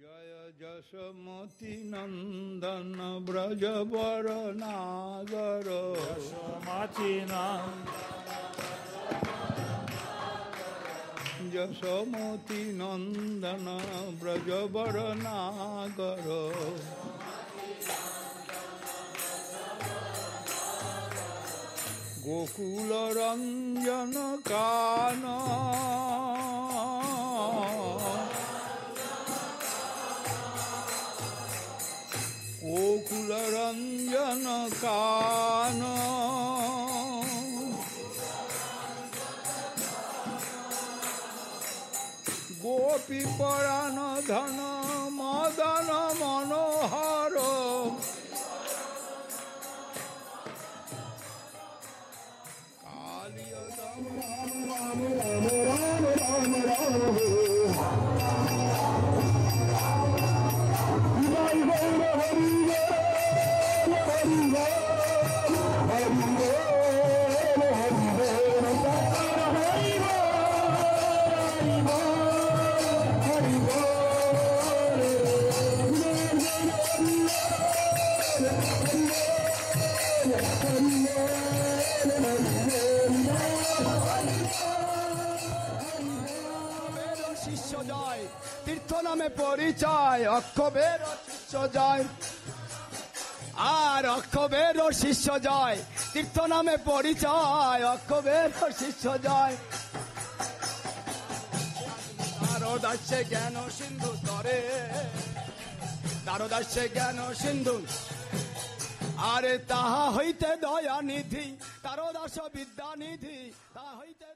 জয় যশোমতি নন্দন ব্রজবর নাগর যশোমতি যশোমতি নন্দন ব্রজবর নাগর গোকুল রঞ্জন কান গোকুল রঞ্জন কান গোপী পরাণ ধন মদন মনোহর কালিয় শিষ্য জয় তীর্থ নামে পরিচয় অক্ষবের শিষ্য জয় আর অক্ষবের শিষ্য জয় তীর্থ নামে পরিচয় অক্ষবের শিষ্য জয় দারদাস্যে জ্ঞান সিন্ধু তরে দারদাস্যে জ্ঞান সিন্ধু আরে তাহা হইতে দয়া নিধি তারদাস বিদ্যা নিধি তাহা হইতে